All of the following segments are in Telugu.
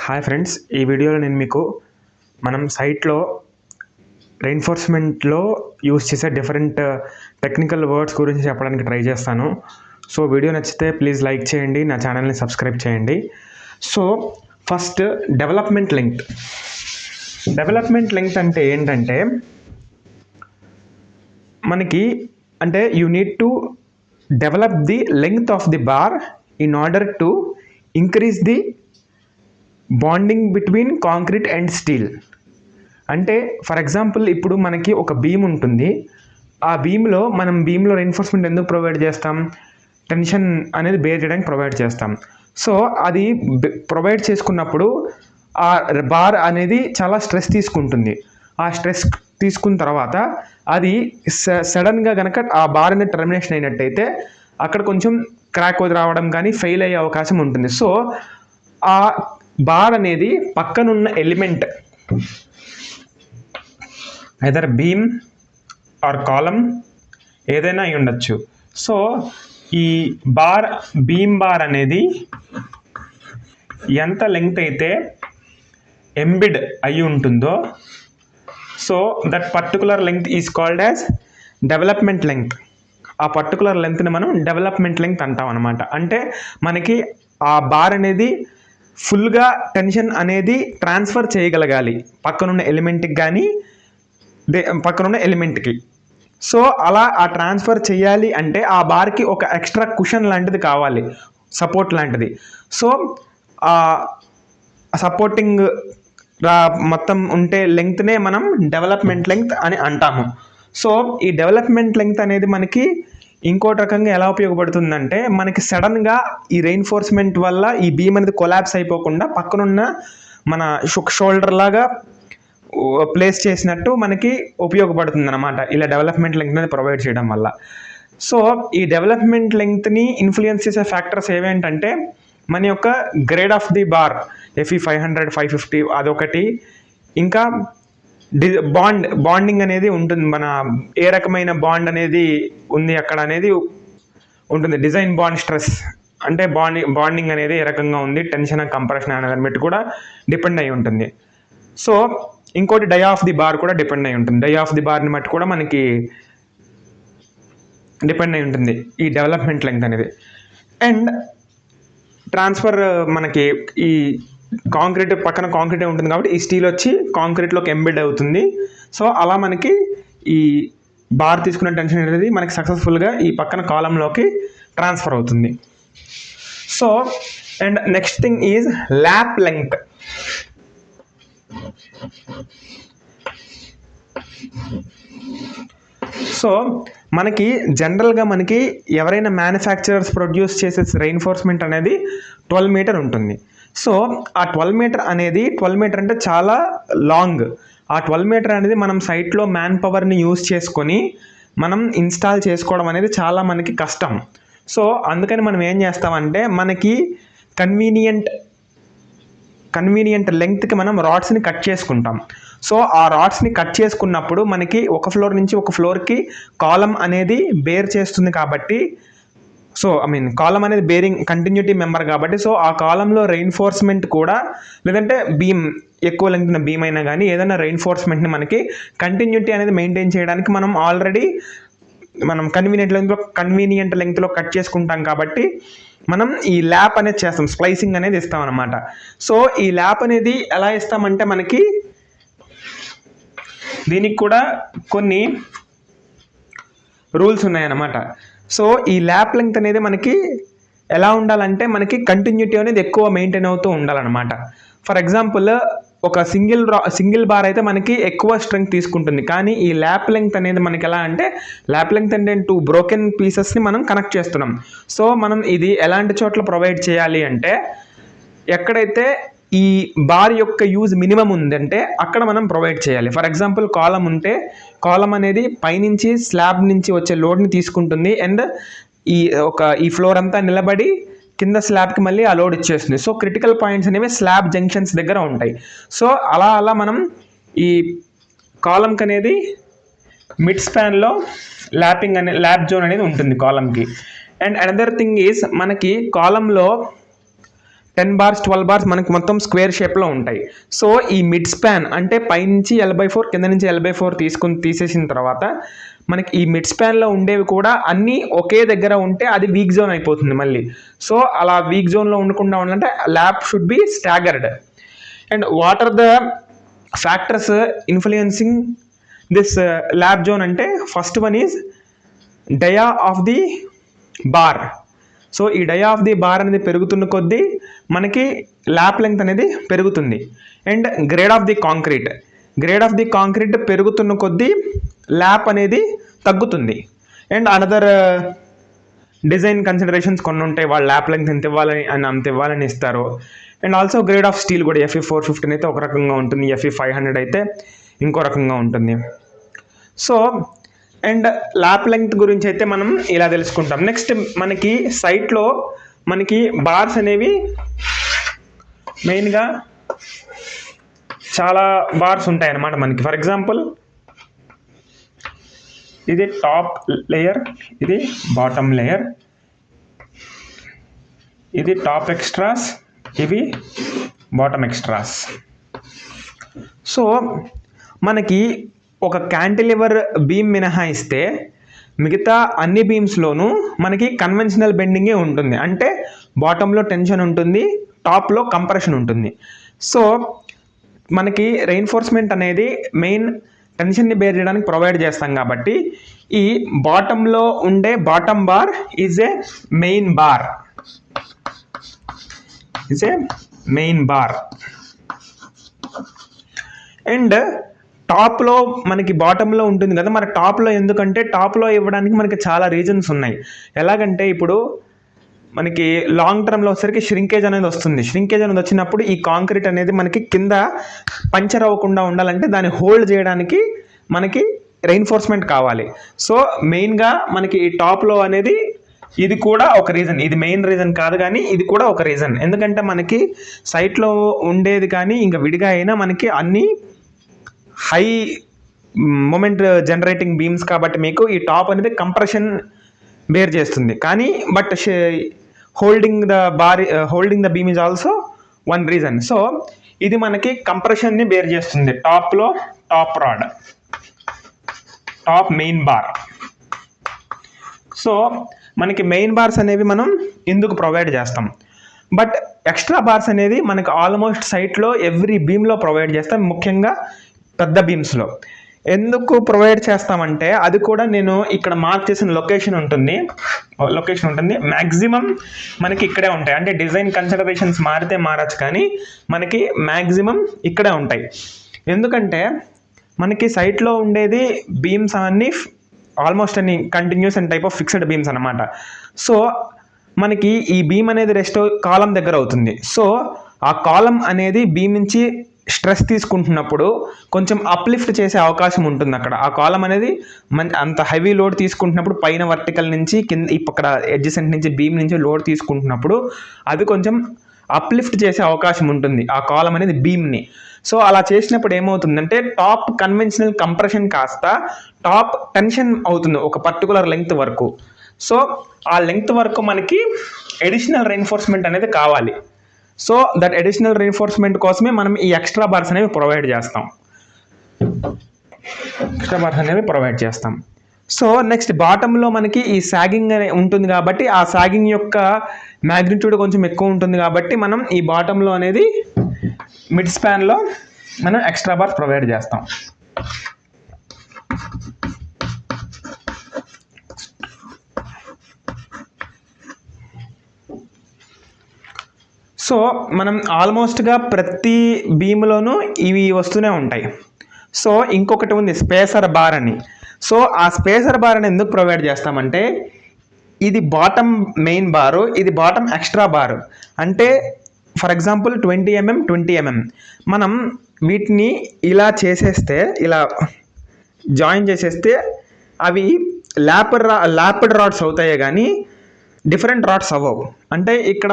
హాయ్ ఫ్రెండ్స్, ఈ వీడియోలో నేను మీకు మనం సైట్లో రెయిన్ఫోర్స్మెంట్లో యూస్ చేసే డిఫరెంట్ టెక్నికల్ వర్డ్స్ గురించి చెప్పడానికి ట్రై చేస్తాను. సో వీడియో నచ్చితే ప్లీజ్ లైక్ చేయండి, నా ఛానల్ని సబ్స్క్రైబ్ చేయండి. సో ఫస్ట్ డెవలప్మెంట్ లెంగ్త్ అంటే ఏంటంటే మనకి you need to develop the length of the bar in order to increase the bonding between concrete and steel. అంటే ఫర్ ఎగ్జాంపుల్ ఇప్పుడు మనకి ఒక బీమ్ ఉంటుంది. ఆ బీమ్లో రెయిన్ఫోర్స్మెంట్ ఎందుకు ప్రొవైడ్ చేస్తాం? టెన్షన్ అనేది బేర్ చేయడానికి ప్రొవైడ్ చేస్తాం. సో అది ప్రొవైడ్ చేసుకున్నప్పుడు ఆ బార్ అనేది చాలా స్ట్రెస్ తీసుకుంటుంది. ఆ స్ట్రెస్ తీసుకున్న తర్వాత అది సడన్గా కనుక ఆ బార్ అనేది టర్మినేషన్ అయినట్టయితే అక్కడ కొంచెం క్రాక్ రావడం కానీ ఫెయిల్ అయ్యే అవకాశం ఉంటుంది. సో ఆ బార్ అనేది పక్కనున్న element either beam or column ఏదైనా అయి ఉండొచ్చు. సో ఈ బీమ్ బార్ అనేది ఎంత లెంగ్త్ అయితే ఎంబిడ్ అయి ఉంటుందో, so that particular length is called as development length. ఆ పర్టికులర్ లెంగ్త్ని మనం డెవలప్మెంట్ లెంగ్త్ అంటాం అనమాట. అంటే మనకి ఆ బార్ అనేది ఫుల్గా టెన్షన్ అనేది ట్రాన్స్ఫర్ చేయగలగాలి పక్కనున్న ఎలిమెంట్కి కానీ పక్కనున్న ఎలిమెంట్కి. సో అలా ఆ ట్రాన్స్ఫర్ చేయాలి అంటే ఆ బార్కి ఒక ఎక్స్ట్రా కుషన్ లాంటిది కావాలి, సపోర్ట్ లాంటిది. సో ఆ సపోర్టింగ్ మొత్తం ఉంటే లెంగ్త్నే మనం డెవలప్మెంట్ లెంగ్త్ అని అంటాము. సో ఈ డెవలప్మెంట్ లెంగ్త్ అనేది మనకి ఇంకోటి రకంగా ఎలా ఉపయోగపడుతుందంటే మనకి సడన్గా ఈ రెయిన్ఫోర్స్మెంట్ వల్ల ఈ బీమ్ అనేది కొలాప్స్ అయిపోకుండా పక్కనున్న మన షోల్డర్ లాగా ప్లేస్ చేసినట్టు మనకి ఉపయోగపడుతుంది అనమాట, ఇలా డెవలప్మెంట్ లెంగ్త్ అనేది ప్రొవైడ్ చేయడం వల్ల. సో ఈ డెవలప్మెంట్ లెంగ్త్ని ఇన్ఫ్లుయెన్స్ చేసే ఫ్యాక్టర్స్ ఏవేంటంటే మన యొక్క grade of the bar, FE 500, 550 అదొకటి. ఇంకా బాండింగ్ అనేది ఉంటుంది, మన ఏ రకమైన బాండ్ అనేది ఉంది అక్కడ అనేది ఉంటుంది. డిజైన్ బాండ్ స్ట్రెస్ అంటే బాండింగ్ అనేది ఏ రకంగా ఉంది, టెన్షన్ కంప్రెషన్ అనే దాన్ని బట్టి కూడా డిపెండ్ అయి ఉంటుంది. సో ఇంకోటి డై ఆఫ్ ది బార్ కూడా డిపెండ్ అయి ఉంటుంది. డై ఆఫ్ ది బార్ని బట్టి కూడా మనకి డిపెండ్ అయి ఉంటుంది ఈ డెవలప్మెంట్ లెంగ్త్ అనేది. అండ్ ట్రాన్స్ఫర్ మనకి ఈ కాంక్రీట్ పక్కన కాంక్రీటే ఉంటుంది కాబట్టి ఈ స్టీల్ వచ్చి కాంక్రీట్లోకి ఎంబెడ్ అవుతుంది. సో అలా మనకి ఈ బార్ తీసుకున్న టెన్షన్ అనేది మనకి సక్సెస్ఫుల్గా ఈ పక్కన కాలంలోకి ట్రాన్స్ఫర్ అవుతుంది. So and next thing is lap length. So మనకి జనరల్గా మనకి ఎవరైనా మ్యానుఫ్యాక్చరర్స్ ప్రొడ్యూస్ చేసే రెయిన్ఫోర్స్మెంట్ అనేది 12 మీటర్ ఉంటుంది. సో ఆ 12 మీటర్ అనేది 12 మీటర్ అంటే చాలా లాంగ్. ఆ 12 మీటర్ అనేది మనం సైట్లో మ్యాన్ పవర్ని యూజ్ చేసుకొని మనం ఇన్స్టాల్ చేసుకోవడం అనేది చాలా మనకి కష్టం. సో అందుకని మనం ఏం చేస్తామంటే మనకి కన్వీనియంట్ లెంగ్త్కి మనం రాడ్స్ని కట్ చేసుకుంటాం. సో ఆ రాడ్స్ని కట్ చేసుకున్నప్పుడు మనకి ఒక ఫ్లోర్ నుంచి ఒక ఫ్లోర్కి కాలం అనేది బేర్ చేస్తుంది కాబట్టి, సో కాలం అనేది బేరింగ్ కంటిన్యూటీ మెంబర్ కాబట్టి, సో ఆ కాలంలో రెయిన్ఫోర్స్మెంట్ కూడా లేదంటే బీమ్ ఎక్కువ లెంగ్త్ ఉన్న బీమ్ అయినా కానీ ఏదైనా రెయిన్ఫోర్స్మెంట్ని మనకి కంటిన్యూటీ అనేది మెయింటైన్ చేయడానికి మనం ఆల్రెడీ కన్వీనియంట్ లెంగ్త్లో కట్ చేసుకుంటాం కాబట్టి మనం ఈ ల్యాప్ అనేది చేస్తాం, స్ప్లైసింగ్ అనేది ఇస్తాం అనమాట. సో ఈ ల్యాప్ అనేది ఎలా ఇస్తామంటే మనకి దీనికి కూడా కొన్ని రూల్స్ ఉన్నాయన్నమాట. సో ఈ ల్యాప్ లెంగ్త్ అనేది మనకి ఎలా ఉండాలంటే మనకి కంటిన్యూటీ అనేది ఎక్కువ మెయింటైన్ అవుతూ ఉండాలన్నమాట. ఫర్ ఎగ్జాంపుల్ ఒక సింగిల్ బార్ అయితే మనకి ఎక్కువ స్ట్రెంగ్త్ తీసుకుంటుంది. కానీ ఈ ల్యాప్ లెంగ్త్ అనేది మనకి ఎలా అంటే ల్యాప్ లెంగ్త్ అంటే 2 బ్రోకెన్ పీసెస్ని మనం కనెక్ట్ చేస్తున్నాం. సో మనం ఇది ఎలాంటి చోట్ల ప్రొవైడ్ చేయాలి అంటే ఎక్కడైతే ఈ బార్ యొక్క యూజ్ మినిమం ఉందంటే అక్కడ మనం ప్రొవైడ్ చేయాలి. ఫర్ ఎగ్జాంపుల్ కాలం ఉంటే కాలం అనేది పైనుంచి స్లాబ్ నుంచి వచ్చే లోడ్ని తీసుకుంటుంది అండ్ ఈ ఫ్లోర్ అంతా నిలబడి కింద స్లాబ్కి మళ్ళీ ఆ లోడ్ ఇచ్చేస్తుంది. సో క్రిటికల్ పాయింట్స్ అనేవి స్లాబ్ జంక్షన్స్ దగ్గర ఉంటాయి. సో అలా మనం ఈ కాలంకి అనేది మిడ్ స్పాన్లో ల్యాప్ జోన్ అనేది ఉంటుంది కాలంకి. అండ్ అనదర్ థింగ్ ఈజ్ మనకి కాలంలో 10 bars 12 bars మనకి మొత్తం స్క్వేర్ షేప్లో ఉంటాయి. సో ఈ మిడ్ స్పాన్ అంటే పైనుంచి L/4 కింద నుంచి L/4 తీసేసిన తర్వాత మనకి ఈ మిడ్ స్పాన్లో ఉండేవి కూడా అన్నీ ఒకే దగ్గర ఉంటే అది వీక్ జోన్ అయిపోతుంది మళ్ళీ. సో అలా వీక్ జోన్లో ఉండకుండా ఉండాలంటే lap should be staggered. And what are the factors influencing this lap zone అంటే first one is dia of the bar. So ఈ డయా ఆఫ్ ది బార్ అనేది పెరుగుతున్న కొద్దీ మనకి ల్యాప్ లెంగ్త్ అనేది పెరుగుతుంది. And grade of the concrete పెరుగుతున్న కొద్దీ ల్యాప్ అనేది తగ్గుతుంది. అండ్ అనదర్ డిజైన్ కన్సిడరేషన్స్ కొన్ని ఉంటాయి, వాళ్ళు ల్యాప్ లెంగ్త్ ఎంత ఇవ్వాలని అంత ఇవ్వాలని ఇస్తారు. And also grade of steel కూడా Fe 415 అయితే ఒక రకంగా ఉంటుంది, Fe 500 అయితే ఇంకో రకంగా ఉంటుంది. సో అండ్ ల్యాప్ లెంగ్త్ గురించి అయితే మనం ఇలా తెలుసుకుంటాం. నెక్స్ట్ మనకి సైట్లో మనకి బార్స్ అనేవి మెయిన్గా చాలా బార్స్ ఉంటాయి అన్నమాట మనకి. ఫర్ ఎగ్జాంపుల్ ఇది టాప్ లేయర్, ఇది బాటమ్ లేయర్, ఇది టాప్ ఎక్స్ట్రాస్, ఇవి బాటమ్ ఎక్స్ట్రాస్. సో మనకి ఒక క్యాంటిలివర్ బీమ్ మినహాయిస్తే మిగతా అన్ని బీమ్స్లోనూ మనకి కన్వెన్షనల్ బెండింగే ఉంటుంది. అంటే బాటంలో టెన్షన్ ఉంటుంది, టాప్లో కంప్రెషన్ ఉంటుంది. సో మనకి రెయిన్ఫోర్స్మెంట్ అనేది మెయిన్ టెన్షన్ని బేర్ చేయడానికి ప్రొవైడ్ చేస్తాం కాబట్టి ఈ బాటంలో ఉండే bottom bar is a main bar. And టాప్లో మనకి బాటంలో ఉంటుంది కదా, మరి టాప్లో ఎందుకంటే టాప్లో ఇవ్వడానికి మనకి చాలా రీజన్స్ ఉన్నాయి. ఎలాగంటే ఇప్పుడు మనకి లాంగ్ టర్మ్లో వచ్చేసరికి ష్రింకేజ్ అనేది వస్తుంది. ష్రింకేజ్ అనేది వచ్చినప్పుడు ఈ కాంక్రీట్ అనేది మనకి కింద పంచర్ అవ్వకుండా ఉండాలంటే దాన్ని హోల్డ్ చేయడానికి మనకి రెయిన్ఫోర్స్మెంట్ కావాలి. సో మెయిన్గా మనకి ఈ టాప్లో అనేది ఇది కూడా ఒక రీజన్, ఇది మెయిన్ రీజన్ కాదు కానీ ఇది కూడా ఒక రీజన్. ఎందుకంటే మనకి సైట్లో ఉండేది కానీ ఇంకా విడిగా అయినా మనకి అన్నీ హై మూమెంట్ జనరేటింగ్ బీమ్స్ కాబట్టి మీకు ఈ టాప్ అనేది కంప్రెషన్ బేర్ చేస్తుంది. కానీ but holding the beam is also one reason. So ఇది మనకి కంప్రెషన్ని బేర్ చేస్తుంది టాప్లో, టాప్ మెయిన్ బార్. సో మనకి మెయిన్ బార్స్ అనేవి మనం ఎందుకు ప్రొవైడ్ చేస్తాం, బట్ ఎక్స్ట్రా బార్స్ అనేది మనకి ఆల్మోస్ట్ సైట్లో ఎవ్రీ బీమ్లో ప్రొవైడ్ చేస్తాం, ముఖ్యంగా పెద్ద బీమ్స్లో. ఎందుకు ప్రొవైడ్ చేస్తామంటే అది కూడా నేను ఇక్కడ మార్క్ చేసిన లొకేషన్ ఉంటుంది, మ్యాక్సిమం మనకి ఇక్కడే ఉంటాయి. అంటే డిజైన్ కన్సిడరేషన్స్ మారచ్చు కానీ మనకి మ్యాక్సిమం ఇక్కడే ఉంటాయి. ఎందుకంటే మనకి సైట్లో ఉండేది బీమ్స్ అన్నీ ఆల్మోస్ట్ అన్ని continuous and type of fixed beams అనమాట. సో మనకి ఈ బీమ్ అనేది రెస్ట్ కాలం దగ్గర అవుతుంది. సో ఆ కాలం అనేది బీమ్ నుంచి స్ట్రెస్ తీసుకుంటున్నప్పుడు కొంచెం అప్లిఫ్ట్ చేసే అవకాశం ఉంటుంది అక్కడ. ఆ కాలం అనేది అంత హెవీ లోడ్ తీసుకుంటున్నప్పుడు పైన వర్టికల్ నుంచి కింద ఇక్కడ ఎడ్జసెంట్ నుంచి బీమ్ నుంచి లోడ్ తీసుకుంటున్నప్పుడు అది కొంచెం అప్లిఫ్ట్ చేసే అవకాశం ఉంటుంది ఆ కాలం అనేది బీమ్ని. సో అలా చేసినప్పుడు ఏమవుతుందంటే టాప్ కన్వెన్షనల్ కంప్రెషన్ కాస్త టాప్ టెన్షన్ అవుతుంది ఒక పర్టికులర్ లెంగ్త్ వరకు. సో ఆ లెంగ్త్ వరకు మనకి ఎడిషనల్ రెయిన్ఫోర్స్మెంట్ అనేది కావాలి. సో దట్ ఎడిషనల్ రెయిన్ఫోర్స్మెంట్ కోసమే మనం ఈ ఎక్స్ట్రా బార్స్ అనేవి ప్రొవైడ్ చేస్తాం. సో నెక్స్ట్ బాటంలో మనకి ఈ సాగింగ్ అనే ఉంటుంది కాబట్టి ఆ సాగింగ్ యొక్క మ్యాగ్నిట్యూడ్ కొంచెం ఎక్కువ ఉంటుంది కాబట్టి మనం ఈ బాటంలో అనేది మిడ్ స్పాన్లో మనం ఎక్స్ట్రా బార్స్ ప్రొవైడ్ చేస్తాం. సో మనం ఆల్మోస్ట్గా ప్రతి బీమ్లోనూ ఇవి వస్తూనే ఉంటాయి. సో ఇంకొకటి ఉంది స్పేసర్ బార్ అని. సో ఆ స్పేసర్ బార్ అని ఎందుకు ప్రొవైడ్ చేస్తామంటే ఇది బాటమ్ మెయిన్ బారు, ఇది బాటమ్ ఎక్స్ట్రా బారు. అంటే ఫర్ ఎగ్జాంపుల్ 20 mm మనం వీటిని ఇలా చేసేస్తే, ఇలా జాయిన్ చేసేస్తే అవి ల్యాప్డ్ రాడ్స్ అవుతాయి కానీ డిఫరెంట్ రాడ్స్ అవ్వవు. అంటే ఇక్కడ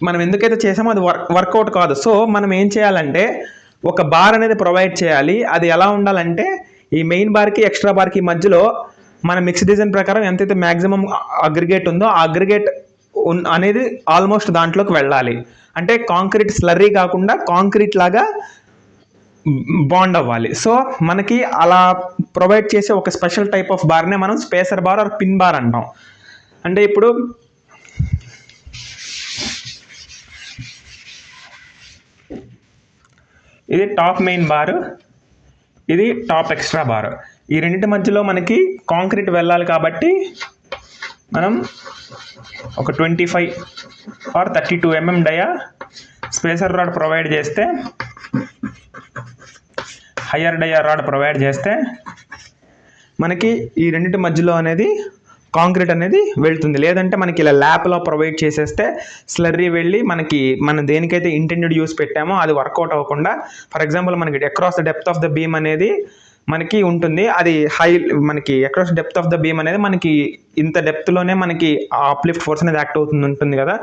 మనం ఎందుకైతే చేసామో అది వర్కౌట్ కాదు. సో మనం ఏం చేయాలంటే ఒక బార్ అనేది ప్రొవైడ్ చేయాలి. అది ఎలా ఉండాలంటే ఈ మెయిన్ బార్కి ఎక్స్ట్రా బార్కి మధ్యలో మన మిక్స్ డిజైన్ ప్రకారం ఎంతైతే మ్యాక్సిమం అగ్రిగేట్ ఉందో ఆ అగ్రిగేట్ అనేది ఆల్మోస్ట్ దాంట్లోకి వెళ్ళాలి. అంటే కాంక్రీట్ స్లర్రీ కాకుండా కాంక్రీట్ లాగా బాండ్ అవ్వాలి. సో మనకి అలా ప్రొవైడ్ చేసే ఒక స్పెషల్ టైప్ ఆఫ్ బార్నే మనం spacer bar are pin bar అంటాం. అంటే ఇప్పుడు ఇది టాప్ మెయిన్ బార్, ఇది టాప్ ఎక్స్ట్రా బార్. ఈ రెండింటి మధ్యలో మనకి కాంక్రీట్ వెళ్ళాలి కాబట్టి మనం ఒక 25 or 32 mm dia spacer rod provide చేస్తే, హయ్యర్ డయా రాడ్ ప్రొవైడ్ చేస్తే మనకి ఈ రెండింటి మధ్యలో అనేది కాంక్రీట్ అనేది వెళ్తుంది. లేదంటే మనకి ఇలా ల్యాప్లో ప్రొవైడ్ చేసేస్తే స్లర్రీ వెళ్ళి మనం దేనికైతే ఇంటెండెడ్ యూస్ పెట్టామో అది వర్కౌట్ అవ్వకుండా, ఫర్ ఎగ్జాంపుల్ మనకి across the depth of the beam అనేది మనకి ఉంటుంది. అది మనకి across depth of the beam అనేది మనకి ఇంత డెప్త్లోనే మనకి అప్లిఫ్ట్ ఫోర్స్ అనేది యాక్ట్ ఉంటుంది కదా.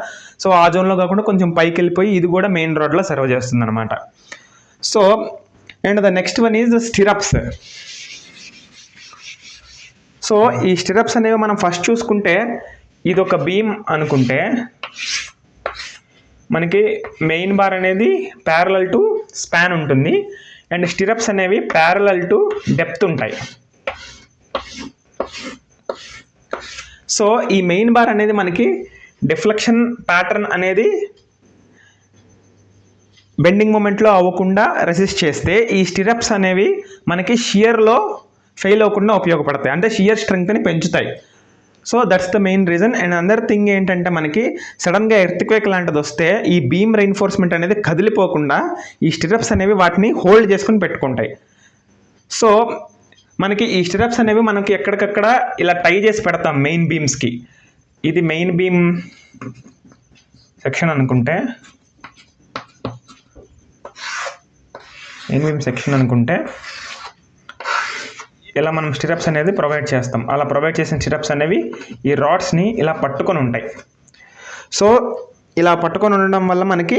సో ఆ జోన్లో కాకుండా కొంచెం పైకి వెళ్ళిపోయి ఇది కూడా మెయిన్ రాడ్లో సర్వ్ చేస్తుంది అనమాట. So and the next one is stirrups. So ఈ స్టిరప్స్ అనేవి మనం ఫస్ట్ చూసుకుంటే ఇది ఒక బీమ్ అనుకుంటే మనకి మెయిన్ బార్ అనేది ప్యారలల్ టు స్పాన్ ఉంటుంది అండ్ స్టిరప్స్ అనేవి ప్యారలల్ టు డెప్త్ ఉంటాయి. సో ఈ మెయిన్ బార్ అనేది మనకి డిఫ్లెక్షన్ ప్యాటర్న్ అనేది బెండింగ్ మూమెంట్లో అవ్వకుండా రెసిస్ట్ చేస్తే, ఈ స్టిరప్స్ అనేవి మనకి షియర్లో ఫెయిల్ అవ్వకుండా ఉపయోగపడతాయి. అంటే షియర్ స్ట్రెంగ్త్ని పెంచుతాయి. So that's the main reason. And అందర్ థింగ్ ఏంటంటే మనకి సడన్గా ఎర్త్క్వేక్ లాంటిది వస్తే ఈ బీమ్ రెయిన్ఫోర్స్మెంట్ అనేది కదిలిపోకుండా ఈ స్టిరప్స్ అనేవి వాటిని హోల్డ్ చేసుకుని పెట్టుకుంటాయి. సో మనకి ఈ స్టిరప్స్ అనేవి మనకి ఎక్కడికక్కడ ఇలా టై చేసి పెడతాం మెయిన్ బీమ్స్కి. ఇది మెయిన్ బీమ్ సెక్షన్ అనుకుంటే, ఇలా మనం స్టిరప్స్ అనేది ప్రొవైడ్ చేస్తాం. అలా ప్రొవైడ్ చేసిన స్టిరప్స్ అనేవి ఈ రాడ్స్ని ఇలా పట్టుకొని ఉంటాయి. సో ఇలా పట్టుకొని ఉండడం వల్ల మనకి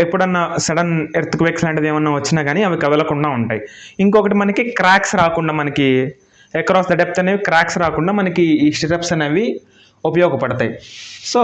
ఎప్పుడన్నా సడన్ ఎర్త్క్వేక్స్ లాంటిది ఏమన్నా వచ్చినా కానీ అవి కదలకుండా ఉంటాయి. ఇంకొకటి మనకి క్రాక్స్ రాకుండా, మనకి అక్రాస్ ద డెప్త్ అనేవి క్రాక్స్ రాకుండా మనకి ఈ స్టిరప్స్ అనేవి ఉపయోగపడతాయి. సో